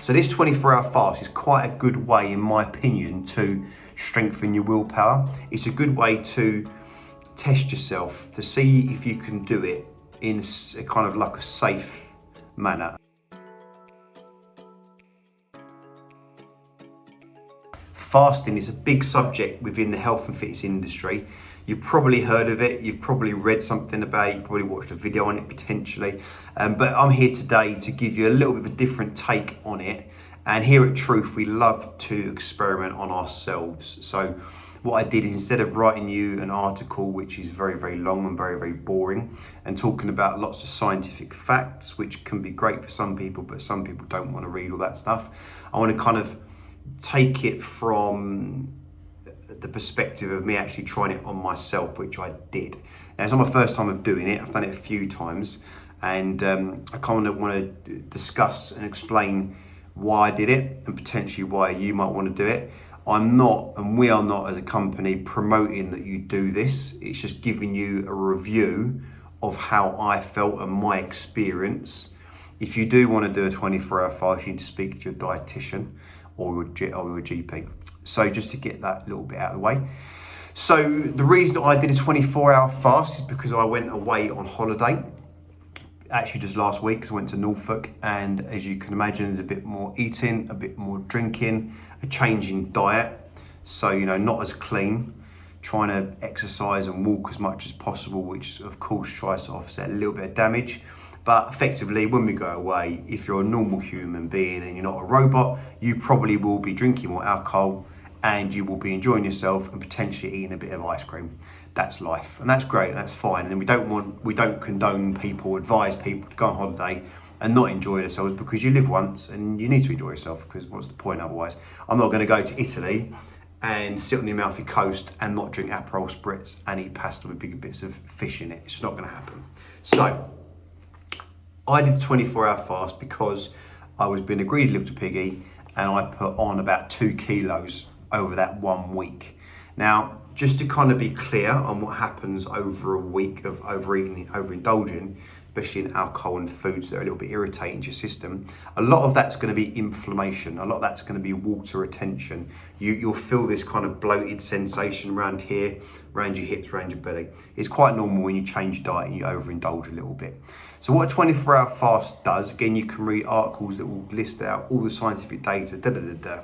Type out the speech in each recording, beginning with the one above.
So this 24-hour fast is quite a good way, in my opinion, to strengthen your willpower. It's a good way to test yourself, to see if you can do it in a kind of like a safe manner. Fasting is a big subject within the health and fitness industry. You've probably heard of it, you've probably read something about it, you've probably watched a video on it potentially. But I'm here today to give you a little bit of a different take on it. And here at Truth, we love to experiment on ourselves. So what I did is, instead of writing you an article which is very, very long and very, very boring and talking about lots of scientific facts, which can be great for some people, but some people don't want to read all that stuff, I want to kind of take it from the perspective of me actually trying it on myself, which I did. Now, it's not my first time of doing it. I've done it a few times, and I kind of want to discuss and explain why I did it and potentially why you might want to do it. I'm not, and we are not as a company, promoting that you do this. It's just giving you a review of how I felt and my experience. If you do want to do a 24-hour fast, you need to speak to your dietitian or your GP. So just to get that little bit out of the way. So the reason I did a 24-hour fast is because I went away on holiday. Actually just last week, because I went to Norfolk, and as you can imagine, there's a bit more eating, a bit more drinking, a change in diet. So, not as clean, trying to exercise and walk as much as possible, which of course tries to offset a little bit of damage. But effectively, when we go away, if you're a normal human being and you're not a robot, you probably will be drinking more alcohol and you will be enjoying yourself and potentially eating a bit of ice cream. That's life, and that's great, that's fine. And we don't condone people, advise people to go on holiday and not enjoy themselves, because you live once and you need to enjoy yourself, because what's the point otherwise? I'm not going to go to Italy and sit on the Amalfi Coast and not drink Aperol Spritz and eat pasta with big bits of fish in it. It's not going to happen. So I did the 24-hour fast because I was being a greedy little piggy, and I put on about 2 kilos over that 1 week. Now, just to kind of be clear on what happens over a week of overeating, overindulging, especially in alcohol and foods that are a little bit irritating to your system, a lot of that's going to be inflammation. A lot of that's going to be water retention. You'll feel this kind of bloated sensation around here, around your hips, around your belly. It's quite normal when you change diet and you overindulge a little bit. So what a 24-hour fast does, again, you can read articles that will list out all the scientific data,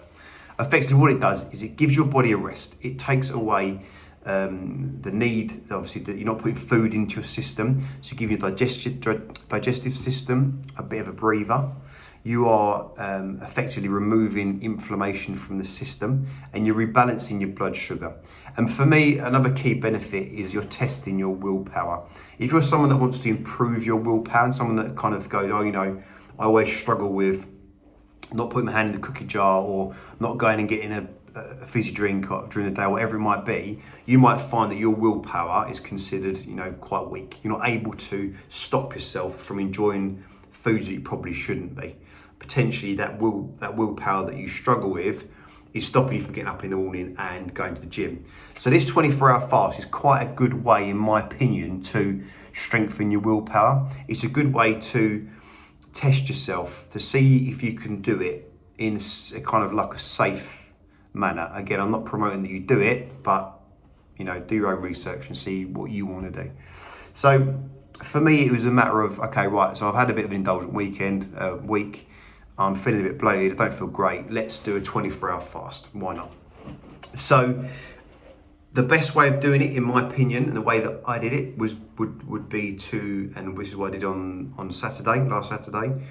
Effectively, what it does is it gives your body a rest. It takes away the need, obviously, that you're not putting food into your system. So you give your digestive system a bit of a breather. You are effectively removing inflammation from the system, and you're rebalancing your blood sugar. And for me, another key benefit is you're testing your willpower. If you're someone that wants to improve your willpower, and someone that kind of goes, I always struggle with not putting my hand in the cookie jar, or not going and getting a fizzy drink during the day, whatever it might be, you might find that your willpower is considered, quite weak. You're not able to stop yourself from enjoying foods that you probably shouldn't be. Potentially that willpower that you struggle with is stopping you from getting up in the morning and going to the gym. So this 24-hour fast is quite a good way, in my opinion, to strengthen your willpower. It's a good way to test yourself, to see if you can do it in a kind of like a safe manner. Again, I'm not promoting that you do it, but do your own research and see what you want to do. So for me, it was a matter of, okay, right, so I've had a bit of an indulgent week. I'm feeling a bit bloated, I don't feel great. Let's do a 24-hour fast. Why not? So the best way of doing it, in my opinion, and the way that I did it would be to, and this is what I did on last Saturday,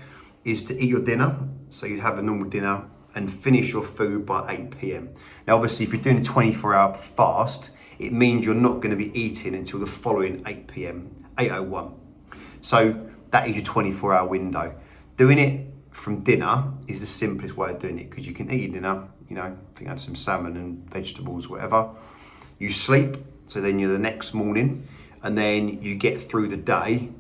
is to eat your dinner. So you'd have a normal dinner and finish your food by 8 p.m. Now, obviously, if you're doing a 24-hour fast, it means you're not going to be eating until the following 8 p.m, 8:01. So that is your 24-hour window. Doing it from dinner is the simplest way of doing it, because you can eat your dinner, I think I had some salmon and vegetables, whatever. You sleep, so then you're the next morning, and then you get through the day,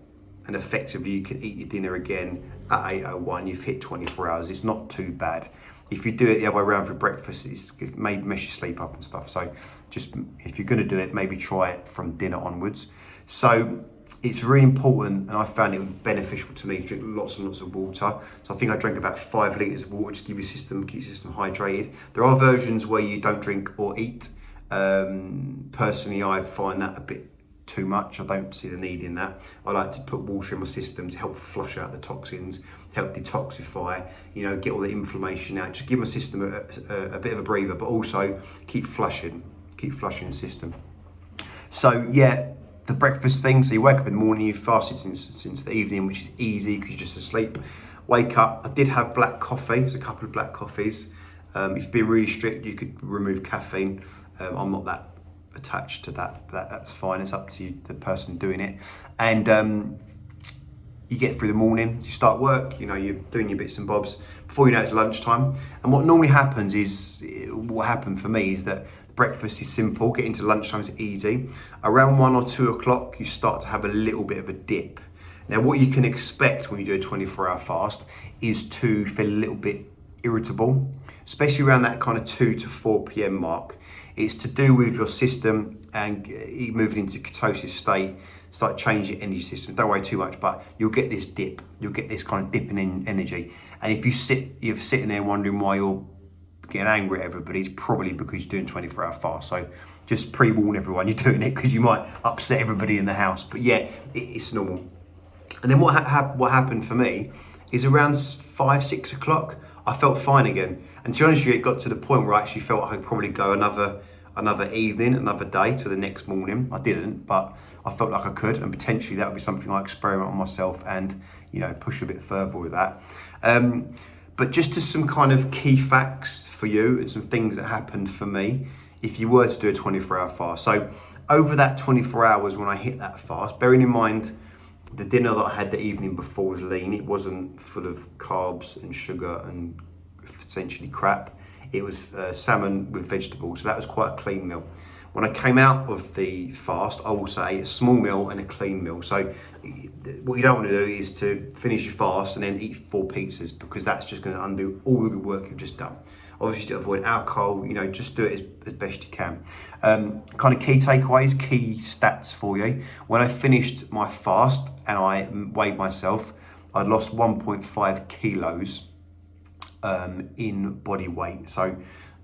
and effectively you can eat your dinner again at 8:01. You've hit 24 hours. It's not too bad. If you do it the other way around for breakfast, it may mess your sleep up and stuff. So just, if you're going to do it, maybe try it from dinner onwards. So it's really important, and I found it beneficial to me to drink lots and lots of water. So I think I drank about 5 litres of water to keep your system hydrated. There are versions where you don't drink or eat. Personally, I find that a bit too much. I don't see the need in that. I like to put water in my system to help flush out the toxins, help detoxify, get all the inflammation out, just give my system a bit of a breather, but also keep flushing the system. So yeah, the breakfast thing, so you wake up in the morning, you fasted since the evening, which is easy because you're just asleep. Wake up, I did have black coffee, there's a couple of black coffees. If you've been really strict, you could remove caffeine. I'm not that attached to that's fine, it's up to you, the person doing it. And you get through the morning, you start work, you're doing your bits and bobs. Before you know it's lunchtime. And what normally happens is, what happened for me is that breakfast is simple, get into lunchtime is easy. Around 1 or 2 o'clock, you start to have a little bit of a dip. Now, what you can expect when you do a 24-hour fast is to feel a little bit irritable, especially around that kind of 2 to 4 p.m. mark. It's to do with your system and moving into ketosis state, start changing your energy system. Don't worry too much, but you'll get this dip. You'll get this kind of dip in energy. And if you're sitting there wondering why you're getting angry at everybody, it's probably because you're doing 24-hour fast. So just pre-warn everyone you're doing it because you might upset everybody in the house. But yeah, it's normal. And then what happened for me is around 5, 6 o'clock, I felt fine again. And to be honest with you, it got to the point where I actually felt I could probably go another evening, another day to the next morning. I didn't, but I felt like I could, and potentially that would be something I experiment on myself and, push a bit further with that. But just to some kind of key facts for you and some things that happened for me if you were to do a 24-hour fast. So over that 24 hours when I hit that fast, bearing in mind the dinner that I had the evening before was lean. It wasn't full of carbs and sugar and essentially crap. It was salmon with vegetables, so that was quite a clean meal. When I came out of the fast, I will say a small meal and a clean meal. So what you don't want to do is to finish your fast and then eat 4 pizzas, because that's just going to undo all the good work you've just done. Obviously, to avoid alcohol, just do it as best you can. Kind of key takeaways, key stats for you. When I finished my fast and I weighed myself, I'd lost 1.5 kilos in body weight. So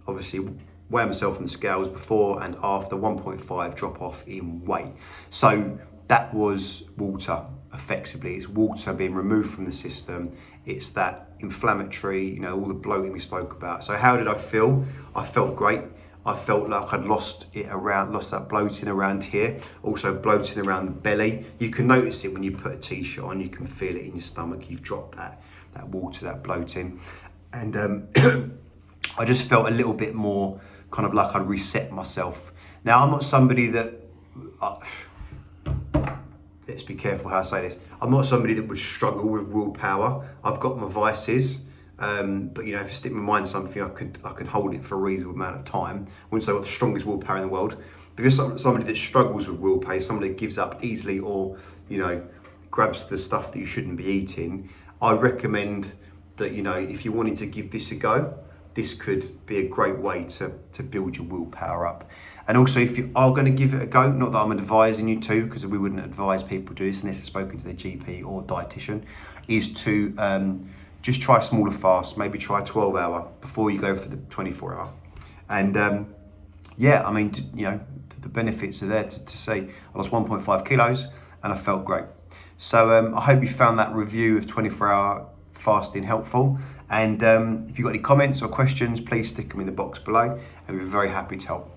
obviously, weigh myself on the scales before and after, 1.5 drop off in weight. So that was water, effectively. It's water being removed from the system. It's that inflammatory, all the bloating we spoke about. So how did I feel? I felt great. I felt like I'd lost that bloating around here, also bloating around the belly. You can notice it when you put a t-shirt on, you can feel it in your stomach. You've dropped that water, that bloating. And I just felt a little bit more kind of like I'd reset myself. Now, I'm not somebody that, let's be careful how I say this. I'm not somebody that would struggle with willpower. I've got my vices, but if I stick my mind to something, I can hold it for a reasonable amount of time. I wouldn't say I've got the strongest willpower in the world. Because somebody that struggles with willpower, somebody that gives up easily or, grabs the stuff that you shouldn't be eating, I recommend that, if you wanted to give this a go, this could be a great way to build your willpower up. And also, if you are going to give it a go, not that I'm advising you to, because we wouldn't advise people to do this unless they've spoken to their GP or dietitian, is to just try a smaller fast, maybe try a 12-hour before you go for the 24-hour. And the benefits are there to say I lost 1.5 kilos and I felt great. So I hope you found that review of 24-hour fasting helpful. And if you've got any comments or questions, please stick them in the box below, and we're very happy to help.